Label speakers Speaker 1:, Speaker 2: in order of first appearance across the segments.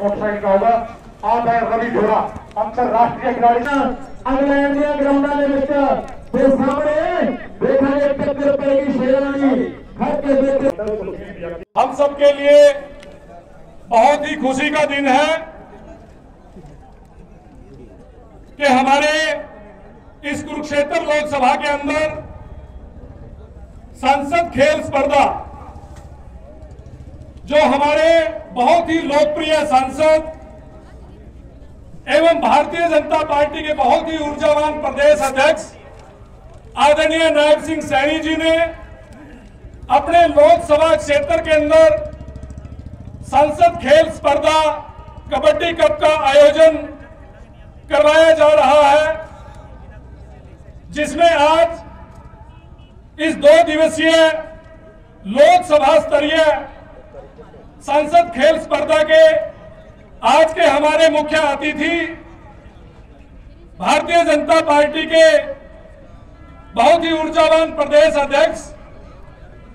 Speaker 1: Motorcycle का होगा। आप है रवि ढोरा, अंतरराष्ट्रीय खिलाड़ी।
Speaker 2: अगले इंडिया ग्राउंड ਦੇ ਵਿੱਚ ਤੇ ਸਾਹਮਣੇ ਵੇਖਾਂਗੇ ਟੱਕਰ ਪਏਗੀ ਸ਼ੇਰਾਂ ਦੀ घर के बेटे।
Speaker 3: हम सबके लिए बहुत ही खुशी का दिन है कि हमारे इस कुरुक्षेत्र लोकसभा के अंदर संसद खेल स्पर्धा, जो हमारे बहुत ही लोकप्रिय सांसद एवं भारतीय जनता पार्टी के बहुत ही ऊर्जावान प्रदेश अध्यक्ष आदरणीय नायब सिंह सैनी जी ने अपने लोकसभा क्षेत्र के अंदर संसद खेल स्पर्धा कबड्डी कप का आयोजन करवाया जा रहा है, जिसमें आज इस 2 दिवसीय लोकसभा स्तरीय संसद खेल स्पर्धा के आज के हमारे मुख्य अतिथि भारतीय जनता पार्टी के बहुत ही ऊर्जावान प्रदेश अध्यक्ष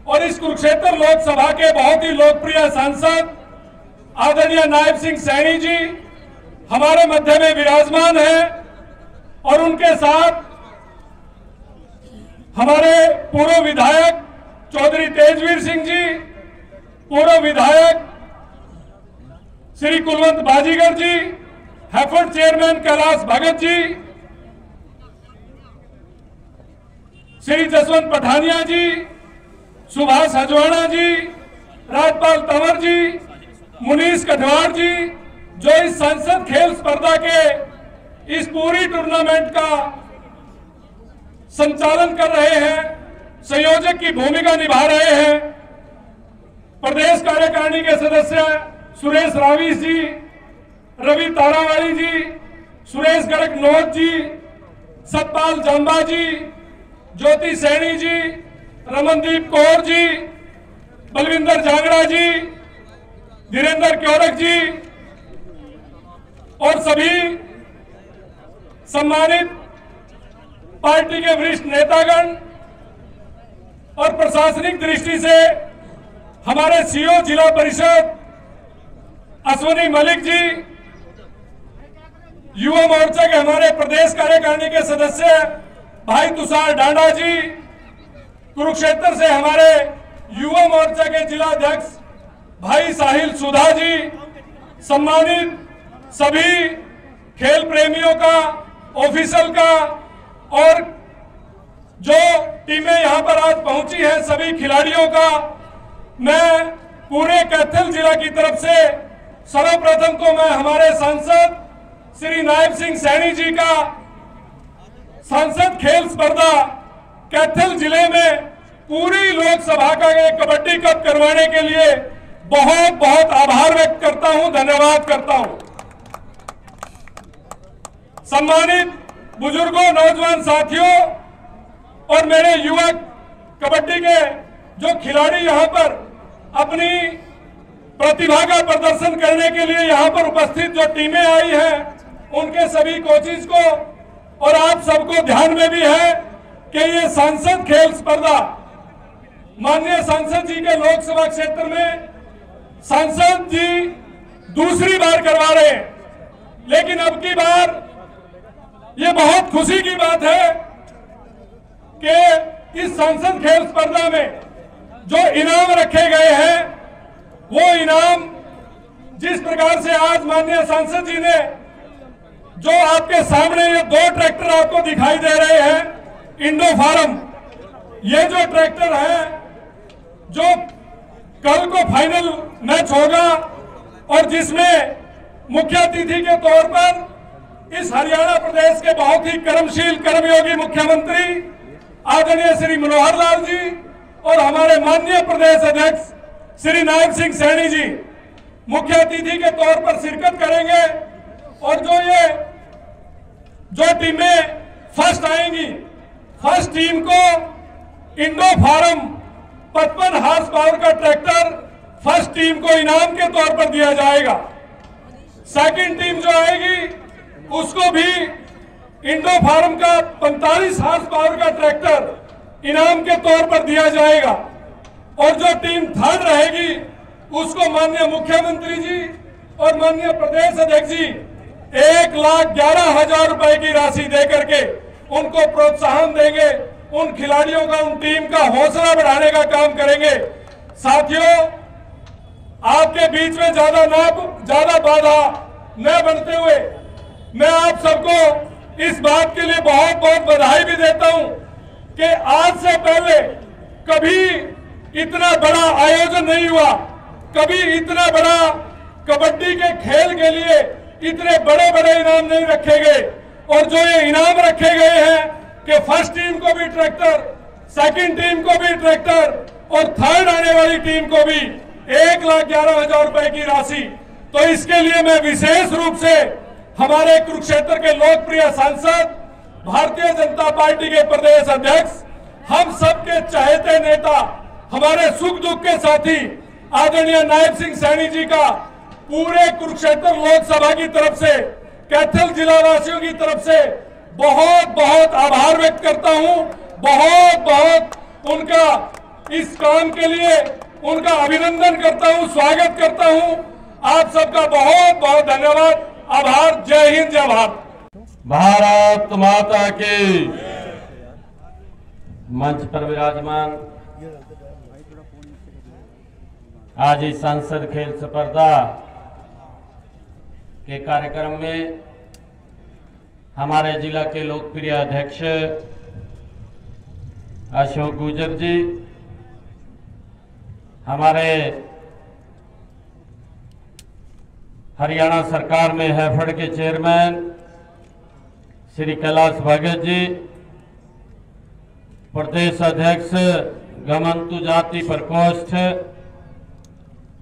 Speaker 3: और इस कुरुक्षेत्र लोकसभा के बहुत ही लोकप्रिय सांसद आदरणीय नायब सिंह सैनी जी हमारे मध्य में विराजमान हैं और उनके साथ हमारे पूर्व विधायक चौधरी तेजवीर सिंह जी, पूर्व विधायक श्री कुलवंत बाजीगर जी, हैफर्ड चेयरमैन कैलाश भगत जी, श्री जसवंत पठानिया जी, सुभाष हजवाड़ा जी, राजपाल तंवर जी, मुनीश कटवाड़ जी, जो इस संसद खेल स्पर्धा के इस पूरी टूर्नामेंट का संचालन कर रहे हैं, संयोजक की भूमिका निभा रहे हैं। प्रदेश कार्यकारिणी के सदस्य सुरेश रावी जी, रवि तारावाली जी, सुरेश गड़कनोद जी, सतपाल जांबा जी, ज्योति सैनी जी, रमनदीप कौर जी, बलविंदर जांगड़ा जी, धीरेन्द्र क्योरक जी और सभी सम्मानित पार्टी के वरिष्ठ नेतागण और प्रशासनिक दृष्टि से हमारे सीओ जिला परिषद अश्वनी मलिक जी, युवा मोर्चा के हमारे प्रदेश कार्यकारिणी के सदस्य भाई तुषार डांडा जी, कुरुक्षेत्र से हमारे युवा मोर्चा के जिला अध्यक्ष भाई साहिल सुधा जी, सम्मानित सभी खेल प्रेमियों का, ऑफिसर का और जो टीमें यहां पर आज पहुंची हैं सभी खिलाड़ियों का मैं पूरे कैथल जिला की तरफ से सर्वप्रथम तो मैं हमारे सांसद श्री नायब सिंह सैनी जी का संसद खेल स्पर्धा कैथल जिले में पूरी लोकसभा का ये कबड्डी कप करवाने के लिए बहुत बहुत आभार व्यक्त करता हूं, धन्यवाद करता हूं। सम्मानित बुजुर्गों, नौजवान साथियों और मेरे युवक कबड्डी के जो खिलाड़ी यहां पर अपनी प्रतिभा का प्रदर्शन करने के लिए यहां पर उपस्थित जो टीमें आई हैं, उनके सभी कोचेज को और आप सबको ध्यान में भी है कि ये संसद खेल स्पर्धा माननीय सांसद जी के लोकसभा क्षेत्र में सांसद जी दूसरी बार करवा रहे हैं, लेकिन अब की बार ये बहुत खुशी की बात है कि इस संसद खेल स्पर्धा में जो इनाम रखे गए हैं वो इनाम जिस प्रकार से आज माननीय सांसद जी ने जो आपके सामने ये 2 ट्रैक्टर आपको दिखाई दे रहे हैं इंडो फार्म, ये जो ट्रैक्टर है जो कल को फाइनल मैच होगा और जिसमें मुख्य अतिथि के तौर पर इस हरियाणा प्रदेश के बहुत ही कर्मशील कर्मयोगी मुख्यमंत्री आदरणीय श्री मनोहर लाल जी और हमारे माननीय प्रदेश अध्यक्ष श्री नायब सिंह सैनी जी मुख्य अतिथि के तौर पर शिरकत करेंगे और जो टीमें फर्स्ट आएंगी, फर्स्ट टीम को इंडो फार्म 55 हार्स पावर का ट्रैक्टर फर्स्ट टीम को इनाम के तौर पर दिया जाएगा। सेकंड टीम जो आएगी उसको भी इंडो फार्म का 45 हार्स पावर का ट्रैक्टर इनाम के तौर पर दिया जाएगा और जो टीम थर्ड रहेगी उसको माननीय मुख्यमंत्री जी और माननीय प्रदेश अध्यक्ष जी 1,11,000 रुपए की राशि देकर के उनको प्रोत्साहन देंगे, उन खिलाड़ियों का, उन टीम का हौसला बढ़ाने का काम करेंगे। साथियों, आपके बीच में ज्यादा बाधा न बनते हुए मैं आप सबको इस बात के लिए बहुत बहुत बधाई भी देता हूं कि आज से पहले कभी इतना बड़ा आयोजन नहीं हुआ, कभी इतना बड़ा कबड्डी के खेल के लिए इतने बड़े बड़े इनाम नहीं रखे गए। और जो ये इनाम रखे गए हैं कि फर्स्ट टीम को भी ट्रैक्टर, सेकंड टीम को भी ट्रैक्टर और थर्ड आने वाली टीम को भी 1,11,000 रुपए की राशि। तो इसके लिए मैं विशेष रूप से हमारे कुरुक्षेत्र के लोकप्रिय सांसद, भारतीय जनता पार्टी के प्रदेश अध्यक्ष, हम सबके चहेते नेता, हमारे सुख दुख के साथी आदरणीय नायब सिंह सैनी जी का पूरे कुरुक्षेत्र लोकसभा की तरफ से, कैथल जिला वासियों की तरफ से बहुत बहुत आभार व्यक्त करता हूं। बहुत बहुत उनका इस काम के लिए उनका अभिनंदन करता हूं, स्वागत करता हूं। आप सबका बहुत बहुत धन्यवाद, आभार। जय हिंद, जय भारत।
Speaker 2: भारत माता की। मंच पर विराजमान आज इस संसद खेल स्पर्धा के कार्यक्रम में हमारे जिला के लोकप्रिय अध्यक्ष अशोक गुर्जर जी, हमारे हरियाणा सरकार में हैफेड के चेयरमैन श्री कैलाश भगत जी, प्रदेश अध्यक्ष गमंतु जाति प्रकोष्ठ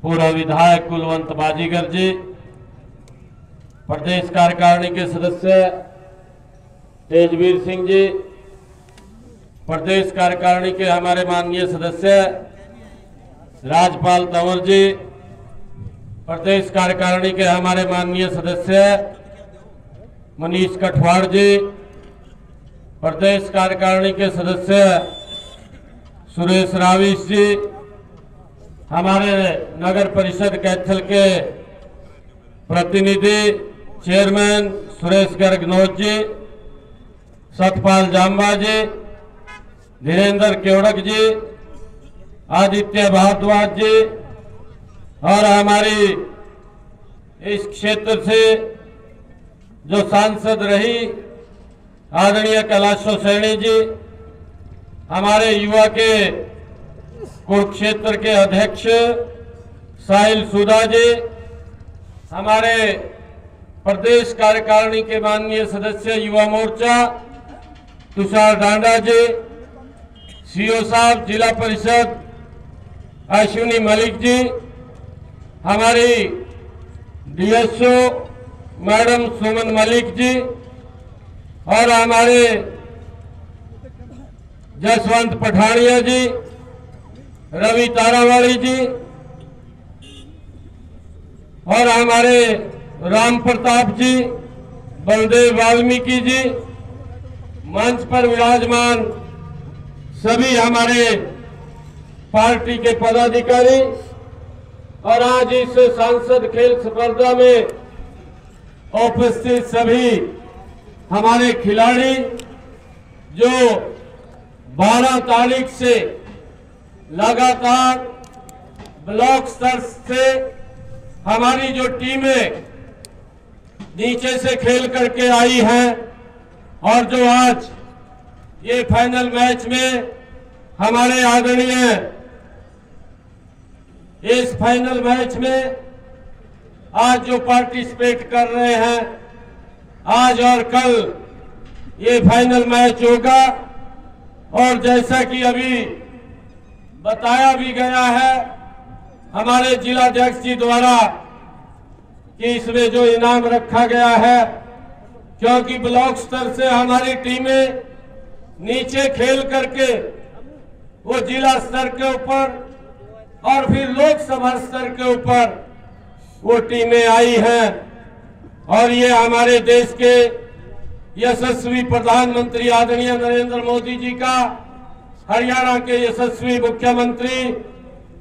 Speaker 2: पूर्व विधायक कुलवंत बाजीगर जी, प्रदेश कार्यकारिणी के सदस्य तेजवीर सिंह जी, प्रदेश कार्यकारिणी के हमारे माननीय सदस्य राजपाल तंवर जी, प्रदेश कार्यकारिणी के हमारे माननीय सदस्य मनीष कठवाड़ जी, प्रदेश कार्यकारिणी के सदस्य सुरेश राविश जी, हमारे नगर परिषद कैथल के प्रतिनिधि चेयरमैन सुरेश गर्गनोज जी, सतपाल जाम्बा जी, धीरेन्द्र केवड़क जी, आदित्य भारद्वाज जी और हमारी इस क्षेत्र से जो सांसद रही आदरणीय कैलाश सैनी जी, हमारे युवा के कुरुक्षेत्र के अध्यक्ष साहिल सुधा जी, हमारे प्रदेश कार्यकारिणी के माननीय सदस्य युवा मोर्चा तुषार डांडा जी, सीओ साहब जिला परिषद अश्विनी मलिक जी, हमारी डीएसओ मैडम सुमन मलिक जी और हमारे जसवंत पठानिया जी, रवि तारावाड़ी जी और हमारे राम प्रताप जी, बलदेव वाल्मीकि जी, मंच पर विराजमान सभी हमारे पार्टी के पदाधिकारी और आज इस सांसद खेल स्पर्धा में उपस्थित सभी हमारे खिलाड़ी जो 12 तारीख से लगातार ब्लॉक स्तर से हमारी जो टीमें नीचे से खेल करके आई हैं और जो आज ये फाइनल मैच में हमारे आदरणीय इस फाइनल मैच में आज जो पार्टिसिपेट कर रहे हैं, आज और कल ये फाइनल मैच होगा। और जैसा कि अभी बताया भी गया है हमारे जिलाध्यक्ष जी द्वारा कि इसमें जो इनाम रखा गया है, क्योंकि ब्लॉक स्तर से हमारी टीमें नीचे खेल करके वो जिला स्तर के ऊपर और फिर लोकसभा स्तर के ऊपर वो टीमें आई हैं और ये हमारे देश के यशस्वी प्रधानमंत्री आदरणीय नरेंद्र मोदी जी का, हरियाणा के यशस्वी मुख्यमंत्री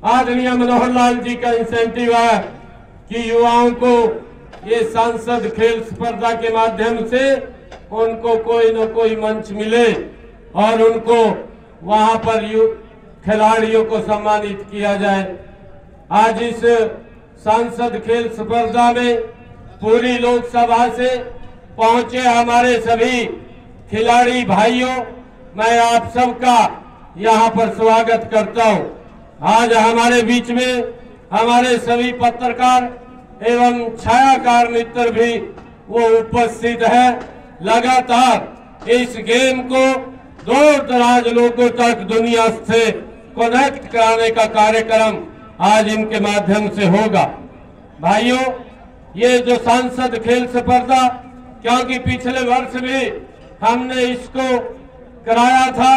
Speaker 2: आदरणीय मनोहर लाल जी का इंसेंटिव है। कि युवाओं को ये सांसद खेल स्पर्धा के माध्यम से उनको कोई न कोई मंच मिले और उनको वहां पर खिलाड़ियों को सम्मानित किया जाए। आज इस सांसद खेल स्पर्धा में पूरी लोकसभा से पहुंचे हमारे सभी खिलाड़ी भाइयों, मैं आप सबका यहां पर स्वागत करता हूं। आज हमारे बीच में हमारे सभी पत्रकार एवं छायाकार मित्र भी वो उपस्थित है। लगातार इस गेम को दूर दराज लोगों तक दुनिया से कनेक्ट कराने का कार्यक्रम आज इनके माध्यम से होगा। भाइयों, ये जो सांसद खेल स्पर्धा, क्योंकि पिछले वर्ष भी हमने इसको कराया था,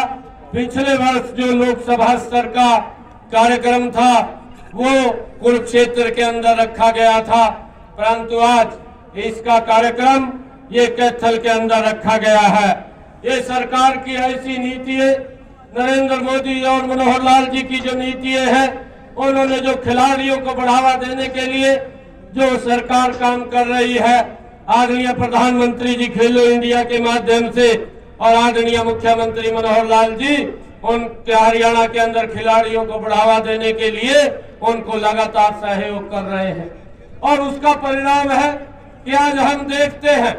Speaker 2: पिछले वर्ष जो लोकसभा स्तर का कार्यक्रम था वो कुरुक्षेत्र के अंदर रखा गया था, परंतु आज इसका कार्यक्रम ये कैथल के अंदर रखा गया है। ये सरकार की ऐसी नीति है, नरेंद्र मोदी और मनोहर लाल जी की जो नीति है, उन्होंने जो खिलाड़ियों को बढ़ावा देने के लिए जो सरकार काम कर रही है, आदरणीय प्रधानमंत्री जी खेलो इंडिया के माध्यम से और आदरणीय मुख्यमंत्री मनोहर लाल जी उनके हरियाणा के अंदर खिलाड़ियों को बढ़ावा देने के लिए उनको लगातार सहयोग कर रहे हैं। और उसका परिणाम है कि आज हम देखते हैं,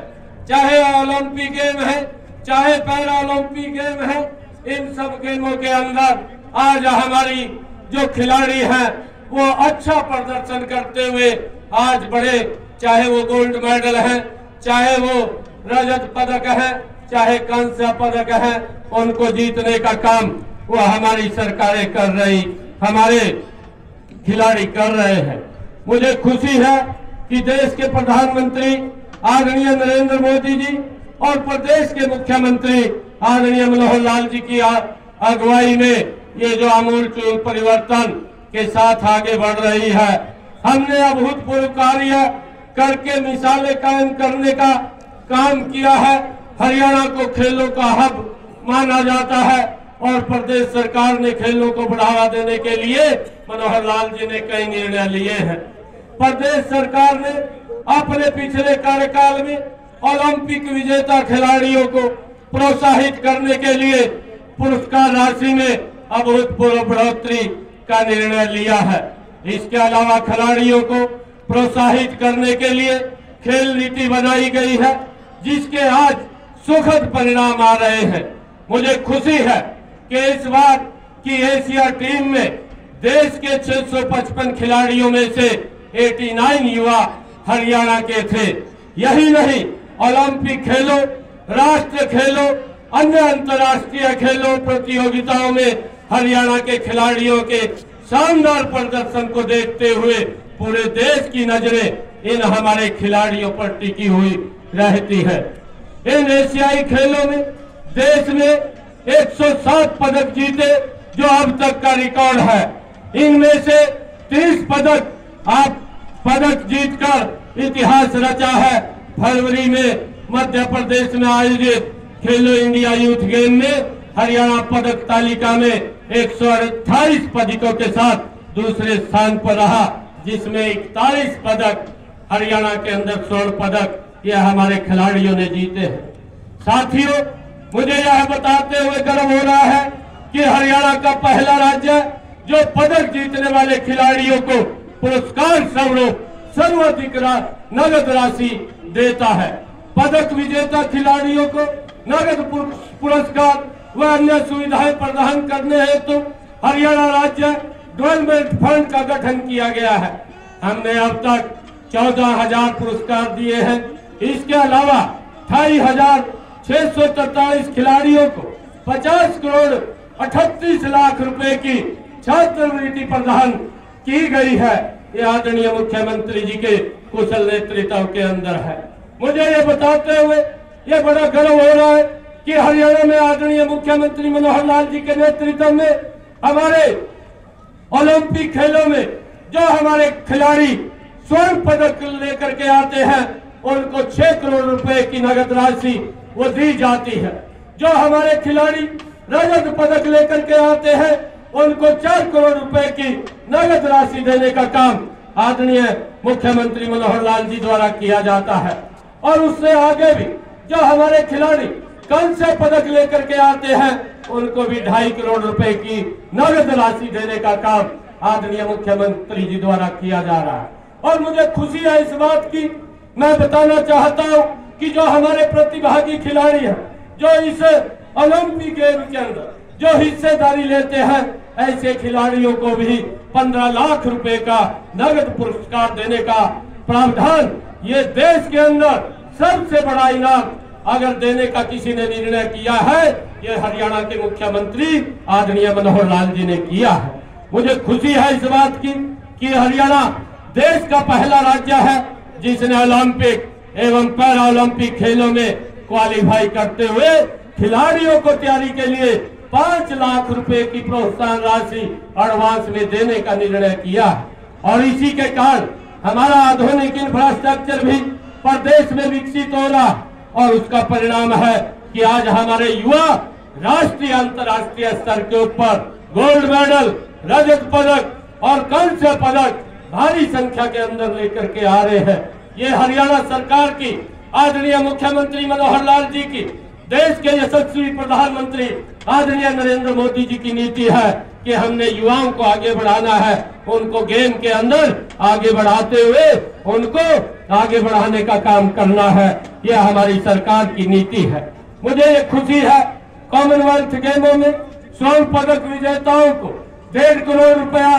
Speaker 2: चाहे ओलंपिक गेम है, चाहे पैरा ओलंपिक गेम है, इन सब गेमों के अंदर आज हमारी जो खिलाड़ी हैं वो अच्छा प्रदर्शन करते हुए आज बढ़े, चाहे वो गोल्ड मेडल है, चाहे वो रजत पदक है, चाहे कांस्य पदक है, उनको जीतने का काम वो हमारी सरकारें कर रही, हमारे खिलाड़ी कर रहे हैं। मुझे खुशी है कि देश के प्रधानमंत्री आदरणीय नरेंद्र मोदी जी और प्रदेश के मुख्यमंत्री आदरणीय मनोहर लाल जी की अगुवाई में ये जो आमूल परिवर्तन के साथ आगे बढ़ रही है। हमने अभूतपूर्व कार्य करके मिसालें कायम करने का काम किया है। हरियाणा को खेलों का हब माना जाता है और प्रदेश सरकार ने खेलों को बढ़ावा देने के लिए मनोहर लाल जी ने कई निर्णय लिए हैं। प्रदेश सरकार ने अपने पिछले कार्यकाल में ओलंपिक विजेता खिलाड़ियों को प्रोत्साहित करने के लिए पुरस्कार राशि में अभूतपूर्व बढ़ोतरी का निर्णय लिया है। इसके अलावा खिलाड़ियों को प्रोत्साहित करने के लिए खेल नीति बनाई गई है, जिसके आज सुखद परिणाम आ रहे हैं। मुझे खुशी है कि इस बार की एशिया टीम में देश के 655 खिलाड़ियों में से 89 युवा हरियाणा के थे। यही नहीं, ओलंपिक खेलों, राष्ट्रीय खेलों, अन्य अंतर्राष्ट्रीय खेलों प्रतियोगिताओं में हरियाणा के खिलाड़ियों के शानदार प्रदर्शन को देखते हुए पूरे देश की नजरें इन हमारे खिलाड़ियों पर टिकी हुई रहती है। इन एशियाई खेलों में देश ने 107 पदक जीते, जो अब तक का रिकॉर्ड है। इनमें से 30 पदक जीतकर इतिहास रचा है। फरवरी में मध्य प्रदेश में आयोजित खेलो इंडिया यूथ गेम में हरियाणा पदक तालिका में 128 पदकों के साथ दूसरे स्थान पर रहा, जिसमें 41 पदक हरियाणा के अंदर स्वर्ण पदक ये हमारे खिलाड़ियों ने जीते हैं। साथियों, मुझे यह बताते हुए गर्व हो रहा है कि हरियाणा का पहला राज्य जो पदक जीतने वाले खिलाड़ियों को पुरस्कार स्वरूप सर्वाधिक नगद राशि देता है। पदक विजेता खिलाड़ियों को नगद पुरस्कार व अन्य सुविधाएं प्रदान करने हेतु हरियाणा राज्य डेवलपमेंट फंड का गठन किया गया है। हमने अब तक 14,000 पुरस्कार दिए हैं। इसके अलावा 28,643 खिलाड़ियों को 50 करोड़ 38 लाख रुपए की छात्रवृत्ति प्रदान की गई है। ये आदरणीय मुख्यमंत्री जी के कुशल नेतृत्व के अंदर है। मुझे ये बताते हुए ये बड़ा गर्व हो रहा है कि हरियाणा में आदरणीय मुख्यमंत्री मनोहर लाल जी के नेतृत्व में हमारे ओलंपिक खेलों में जो हमारे खिलाड़ी स्वर्ण पदक लेकर के आते हैं, उनको 6 करोड़ रुपए की नगद राशि वो दी जाती है। जो हमारे खिलाड़ी रजत पदक लेकर के आते हैं, उनको 4 करोड़ रुपए की नगद राशि देने का काम आदरणीय मुख्यमंत्री मनोहर लाल जी द्वारा किया जाता है। और उससे आगे भी जो हमारे खिलाड़ी कांस्य पदक लेकर के आते हैं उनको भी 2.5 करोड़ रुपए की नगद राशि देने का काम आदरणीय मुख्यमंत्री जी द्वारा किया जा रहा है। और मुझे खुशी है इस बात की, मैं बताना चाहता हूं कि जो हमारे प्रतिभागी खिलाड़ी हैं, जो इस ओलंपिक गेम के अंदर जो हिस्सेदारी लेते हैं, ऐसे खिलाड़ियों को भी 15 लाख रुपए का नगद पुरस्कार देने का प्रावधान ये देश के अंदर सबसे बड़ा इनाम अगर देने का किसी ने निर्णय किया है, ये हरियाणा के मुख्यमंत्री आदरणीय मनोहर लाल जी ने किया है। मुझे खुशी है इस बात की कि हरियाणा देश का पहला राज्य है जिसने ओलंपिक एवं पैरा ओलंपिक खेलों में क्वालिफाई करते हुए खिलाड़ियों को तैयारी के लिए 5 लाख रुपए की प्रोत्साहन राशि एडवांस में देने का निर्णय किया है। और इसी के कारण हमारा आधुनिक इंफ्रास्ट्रक्चर भी प्रदेश में विकसित हो रहा और उसका परिणाम है कि आज हमारे युवा राष्ट्रीय अंतर्राष्ट्रीय स्तर के ऊपर गोल्ड मेडल, रजत पदक और कांस्य पदक भारी संख्या के अंदर लेकर के आ रहे हैं। ये हरियाणा सरकार की आदरणीय मुख्यमंत्री मनोहर लाल जी की, देश के यशस्वी प्रधानमंत्री आदरणीय नरेंद्र मोदी जी की नीति है कि हमने युवाओं को आगे बढ़ाना है, उनको गेम के अंदर आगे बढ़ाते हुए उनको आगे बढ़ाने का काम करना है। यह हमारी सरकार की नीति है। मुझे ये खुशी है कॉमनवेल्थ गेमों में स्वर्ण पदक विजेताओं को 1.5 करोड़ रुपया,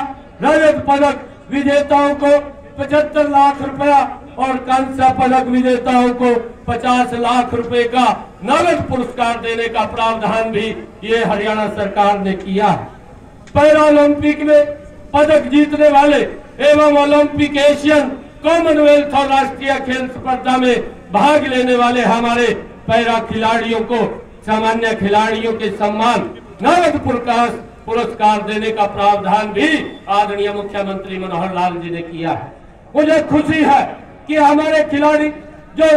Speaker 2: रजत पदक विजेताओं को 75 लाख रुपया और कांस्य पदक विजेताओं को 50 लाख रुपए का नगद पुरस्कार देने का प्रावधान भी ये हरियाणा सरकार ने किया है। पैरा ओलंपिक में पदक जीतने वाले एवं ओलंपिक, एशियन, कॉमनवेल्थ और राष्ट्रीय खेल स्पर्धा में भाग लेने वाले हमारे पैरा खिलाड़ियों को सामान्य खिलाड़ियों के सम्मान नगद पुरस्कार देने का प्रावधान भी आदरणीय मुख्यमंत्री मनोहर लाल जी ने किया है। मुझे खुशी है कि हमारे खिलाड़ी जो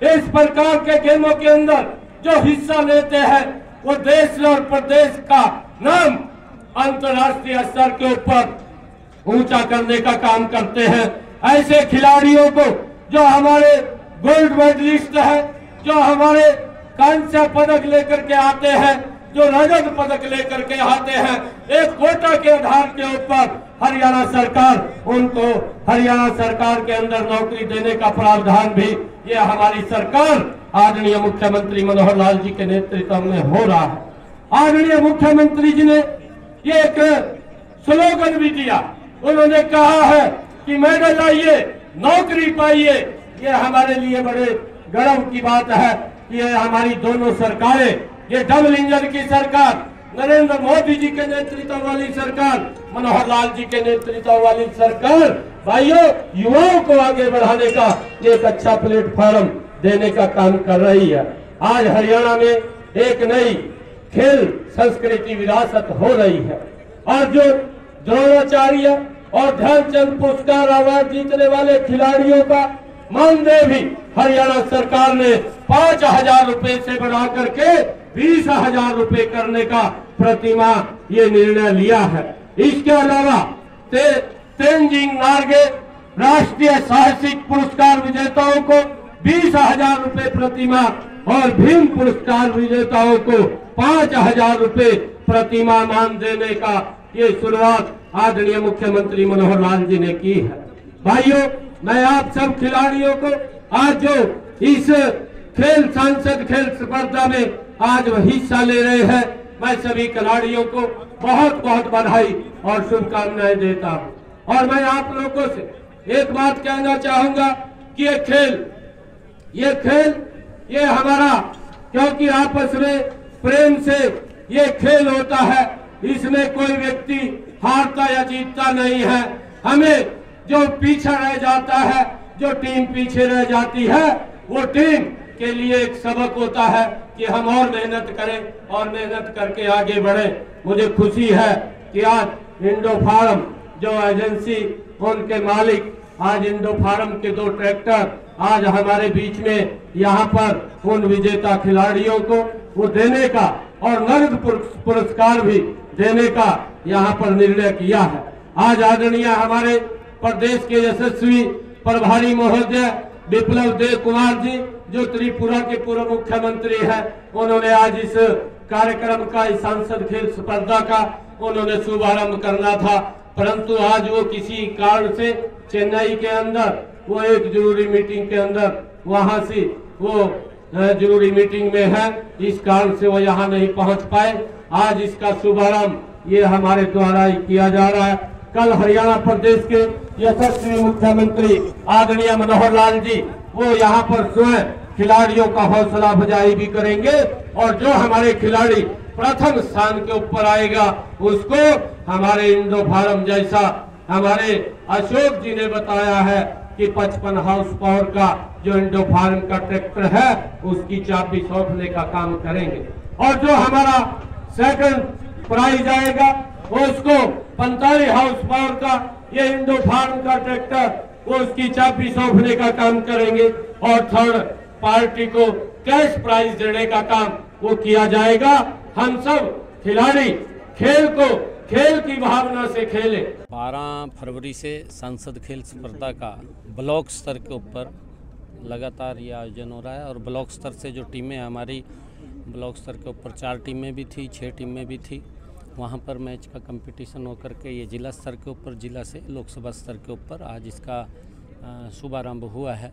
Speaker 2: इस प्रकार के गेमों के अंदर जो हिस्सा लेते हैं वो देश और प्रदेश का नाम अंतर्राष्ट्रीय स्तर के ऊपर ऊंचा करने का काम करते हैं। ऐसे खिलाड़ियों को जो हमारे गोल्ड मेडलिस्ट है, जो हमारे कांस्य पदक लेकर के आते हैं, जो रजत पदक लेकर के आते हैं, एक कोटा के आधार के ऊपर हरियाणा सरकार उनको हरियाणा सरकार के अंदर नौकरी देने का प्रावधान भी ये हमारी सरकार आदरणीय मुख्यमंत्री मनोहर लाल जी के नेतृत्व में हो रहा है। आदरणीय मुख्यमंत्री जी ने ये एक स्लोगन भी दिया, उन्होंने कहा है कि मेडल लाइए, नौकरी पाइए। ये हमारे लिए बड़े गर्व की बात है। ये हमारी दोनों सरकारें, ये डबल इंजन की सरकार, नरेंद्र मोदी जी के नेतृत्व वाली सरकार, मनोहर लाल जी के नेतृत्व वाली सरकार भाइयों युवाओं को आगे बढ़ाने का एक अच्छा प्लेटफॉर्म देने का काम कर रही है। आज हरियाणा में एक नई खेल संस्कृति विरासत हो रही है और जो द्रोणाचार्य और ध्यानचंद पुरस्कार अवार्ड जीतने वाले खिलाड़ियों का मानदेय भी हरियाणा सरकार ने 5,000 रुपए से बढ़ा करके 20,000 रुपए करने का प्रतिमाह ये निर्णय लिया है। इसके अलावा तेंजिंग नार्गे राष्ट्रीय साहसिक पुरस्कार विजेताओं को 20,000 रुपए प्रतिमाह और भीम पुरस्कार विजेताओं को 5,000 रुपए प्रतिमाह मान देने का ये शुरुआत आदरणीय मुख्यमंत्री मनोहर लाल जी ने की है। भाइयों, मैं आप सब खिलाड़ियों को आज जो इस खेल सांसद खेल स्पर्धा में आज हिस्सा ले रहे हैं, मैं सभी खिलाड़ियों को बहुत बहुत बधाई और शुभकामनाएं देता हूं। और मैं आप लोगों से एक बात कहना चाहूंगा कि ये खेल ये हमारा, क्योंकि आपस में प्रेम से ये खेल होता है, इसमें कोई व्यक्ति हारता या जीतता नहीं है। हमें जो पीछे रह जाता है, जो टीम पीछे रह जाती है, वो टीम के लिए एक सबक होता है कि हम और मेहनत करें और मेहनत करके आगे बढ़े। मुझे खुशी है कि आज इंडो फार्म जो एजेंसी, उनके मालिक आज इंडो फार्म के 2 ट्रैक्टर आज हमारे बीच में यहाँ पर उन विजेता खिलाड़ियों को वो देने का और नगद पुरस्कार भी देने का यहाँ पर निर्णय किया है। आज आदरणीय हमारे प्रदेश के यशस्वी प्रभारी महोदय विप्लव देव कुमार जी, जो त्रिपुरा के पूर्व मुख्यमंत्री हैं, उन्होंने आज इस कार्यक्रम का, इस सांसद खेल स्पर्धा का उन्होंने शुभारंभ करना था, परंतु आज वो किसी कारण से चेन्नई के अंदर वो एक जरूरी मीटिंग के अंदर वहां से वो जरूरी मीटिंग में है, इस कारण से वो यहाँ नहीं पहुंच पाए। आज इसका शुभारंभ ये हमारे द्वारा ही किया जा रहा है। कल हरियाणा प्रदेश के यशस्वी मुख्यमंत्री आदरणीय मनोहर लाल जी वो यहाँ पर स्वयं खिलाड़ियों का हौसला अफजाई भी करेंगे, और जो हमारे खिलाड़ी प्रथम स्थान के ऊपर आएगा उसको हमारे इंडो फार्म, जैसा हमारे अशोक जी ने बताया है कि 55 हाउस पावर का जो इंडो फार्म का ट्रैक्टर है उसकी चाबी सौंपने का काम करेंगे, और जो हमारा सेकंड प्राइज आएगा उसको 45 हाउस पावर का ये इंडो फार्म का ट्रैक्टर वो उसकी चाबी सौंपने का काम करेंगे, और थर्ड पार्टी को कैश प्राइज देने का काम वो किया जाएगा। हम सब खिलाड़ी खेल को खेल की भावना से खेलें।
Speaker 4: 12 फरवरी से सांसद खेल स्पर्धा का ब्लॉक स्तर के ऊपर लगातार ये आयोजन हो रहा है, और ब्लॉक स्तर से जो टीमें हमारी ब्लॉक स्तर के ऊपर 4 टीमें भी थी, 6 टीमें भी थी, वहाँ पर मैच का कंपटीशन होकर के ये जिला स्तर के ऊपर, जिला से लोकसभा स्तर के ऊपर आज इसका शुभारंभ हुआ है।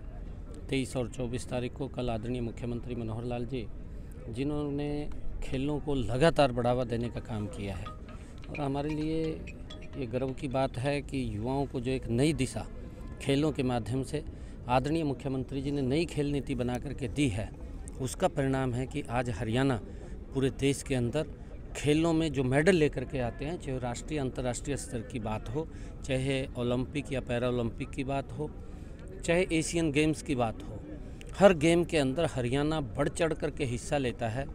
Speaker 4: 23 और 24 तारीख को कल आदरणीय मुख्यमंत्री मनोहर लाल जी, जिन्होंने खेलों को लगातार बढ़ावा देने का काम किया है, और हमारे लिए ये गर्व की बात है कि युवाओं को जो एक नई दिशा खेलों के माध्यम से आदरणीय मुख्यमंत्री जी ने नई खेल नीति बना करके दी है, उसका परिणाम है कि आज हरियाणा पूरे देश के अंदर खेलों में जो मेडल लेकर के आते हैं, चाहे राष्ट्रीय अंतर्राष्ट्रीय स्तर की बात हो, चाहे ओलंपिक या पैरा ओलंपिक की बात हो, चाहे एशियन गेम्स की बात हो, हर गेम के अंदर हरियाणा बढ़ चढ़ करके हिस्सा लेता है,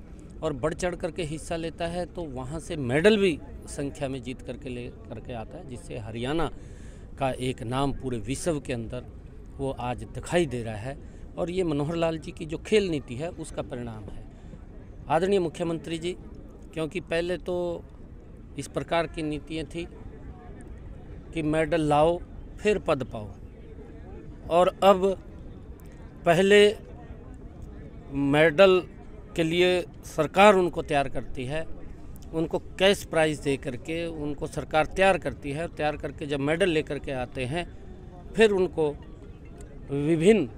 Speaker 4: और बढ़ चढ़ करके हिस्सा लेता है तो वहाँ से मेडल भी संख्या में जीत करके ले करके आता है, जिससे हरियाणा का एक नाम पूरे विश्व के अंदर वो आज दिखाई दे रहा है, और ये मनोहर लाल जी की जो खेल नीति है उसका परिणाम है। आदरणीय मुख्यमंत्री जी, क्योंकि पहले तो इस प्रकार की नीतियाँ थी कि मेडल लाओ फिर पद पाओ, और अब पहले मेडल के लिए सरकार उनको तैयार करती है, उनको कैश प्राइज दे करके उनको सरकार तैयार करती है, तैयार करके जब मेडल लेकर के आते हैं फिर उनको विभिन्न,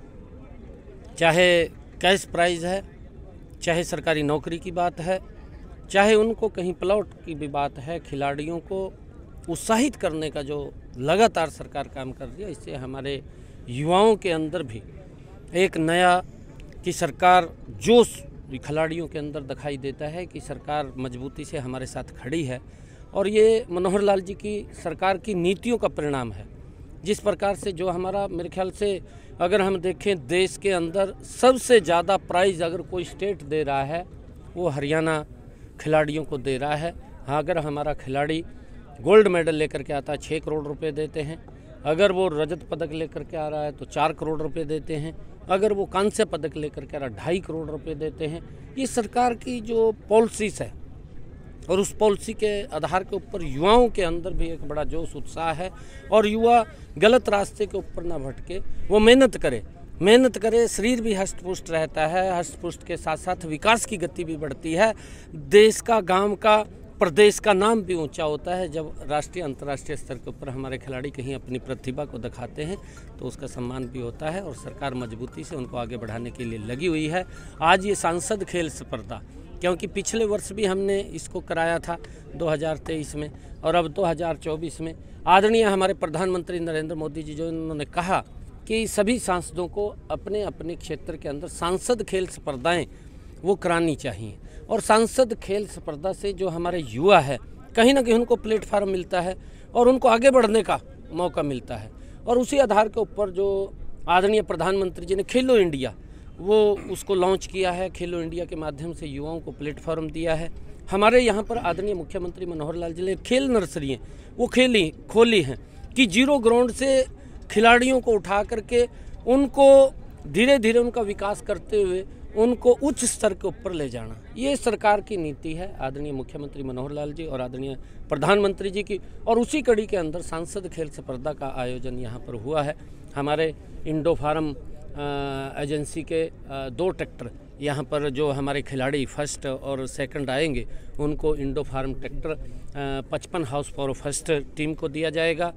Speaker 4: चाहे कैश प्राइज है, चाहे सरकारी नौकरी की बात है, चाहे उनको कहीं प्लॉट की भी बात है, खिलाड़ियों को उत्साहित करने का जो लगातार सरकार काम कर रही है, इससे हमारे युवाओं के अंदर भी एक नया कि सरकार जोश खिलाड़ियों के अंदर दिखाई देता है कि सरकार मजबूती से हमारे साथ खड़ी है, और ये मनोहर लाल जी की सरकार की नीतियों का परिणाम है। जिस प्रकार से जो हमारा, मेरे ख्याल से अगर हम देखें देश के अंदर सबसे ज़्यादा प्राइज़ अगर कोई स्टेट दे रहा है वो हरियाणा खिलाड़ियों को दे रहा है। हाँ, अगर हमारा खिलाड़ी गोल्ड मेडल लेकर के आता है 6 करोड़ रुपए देते हैं, अगर वो रजत पदक लेकर के आ रहा है तो 4 करोड़ रुपए देते हैं, अगर वो कांस्य पदक लेकर के आ रहा है 2.5 करोड़ रुपए देते हैं। ये सरकार की जो पॉलिसीज है, और उस पॉलिसी के आधार के ऊपर युवाओं के अंदर भी एक बड़ा जोश उत्साह है, और युवा गलत रास्ते के ऊपर ना भटके, वो मेहनत करे, शरीर भी हष्ट पुष्ट रहता है, हष्ट पुष्ट के साथ साथ विकास की गति भी बढ़ती है, देश का, गांव का, प्रदेश का नाम भी ऊंचा होता है। जब राष्ट्रीय अंतर्राष्ट्रीय स्तर के ऊपर हमारे खिलाड़ी कहीं अपनी प्रतिभा को दिखाते हैं तो उसका सम्मान भी होता है, और सरकार मजबूती से उनको आगे बढ़ाने के लिए लगी हुई है। आज ये सांसद खेल स्पर्धा, क्योंकि पिछले वर्ष भी हमने इसको कराया था 2023 में, और अब 2024 में आदरणीय हमारे प्रधानमंत्री नरेंद्र मोदी जी, जो इन्होंने कहा कि सभी सांसदों को अपने अपने क्षेत्र के अंदर सांसद खेल स्पर्धाएं वो करानी चाहिए, और सांसद खेल स्पर्धा से जो हमारे युवा है कहीं ना कहीं उनको प्लेटफार्म मिलता है और उनको आगे बढ़ने का मौका मिलता है। और उसी आधार के ऊपर जो आदरणीय प्रधानमंत्री जी ने खेलो इंडिया वो उसको लॉन्च किया है, खेलो इंडिया के माध्यम से युवाओं को प्लेटफॉर्म दिया है। हमारे यहाँ पर आदरणीय मुख्यमंत्री मनोहर लाल जी ने खेल नर्सरियाँ वो खोली हैं कि 0 ग्राउंड से खिलाड़ियों को उठा करके उनको धीरे धीरे उनका विकास करते हुए उनको उच्च स्तर के ऊपर ले जाना, ये सरकार की नीति है, आदरणीय मुख्यमंत्री मनोहर लाल जी और आदरणीय प्रधानमंत्री जी की। और उसी कड़ी के अंदर सांसद खेल स्पर्धा का आयोजन यहाँ पर हुआ है। हमारे इंडो फार्म एजेंसी के 2 ट्रैक्टर यहाँ पर जो हमारे खिलाड़ी फर्स्ट और सेकंड आएंगे उनको Indo Farm tractor 55 horse power first team को दिया जाएगा,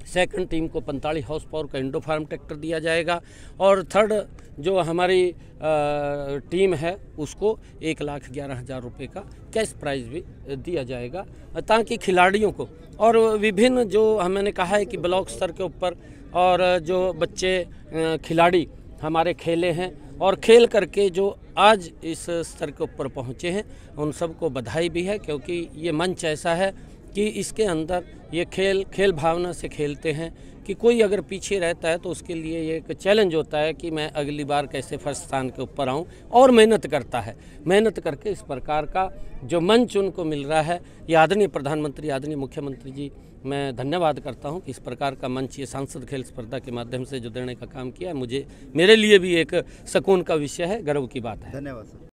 Speaker 4: सेकंड टीम को 45 हाउस पावर का इंडो फार्म ट्रैक्टर दिया जाएगा और थर्ड जो हमारी टीम है उसको 1,11,000 रुपये का कैश प्राइज़ भी दिया जाएगा, ताकि खिलाड़ियों को और विभिन्न जो हमने कहा है कि ब्लॉक स्तर के ऊपर और जो बच्चे खिलाड़ी हमारे खेले हैं और खेल करके जो आज इस स्तर के ऊपर पहुँचे हैं उन सबको बधाई भी है, क्योंकि ये मंच ऐसा है कि इसके अंदर ये खेल भावना से खेलते हैं कि कोई अगर पीछे रहता है तो उसके लिए ये एक चैलेंज होता है कि मैं अगली बार कैसे फर्स्ट स्थान के ऊपर आऊं, और मेहनत करता है। मेहनत करके इस प्रकार का जो मंच उनको मिल रहा है, ये आदरणीय प्रधानमंत्री, आदरणीय मुख्यमंत्री जी मैं धन्यवाद करता हूं कि इस प्रकार का मंच ये सांसद खेल स्पर्धा के माध्यम से जो देने का काम किया है, मेरे लिए भी एक सुकून का विषय है, गर्व की बात है।
Speaker 5: धन्यवाद सर।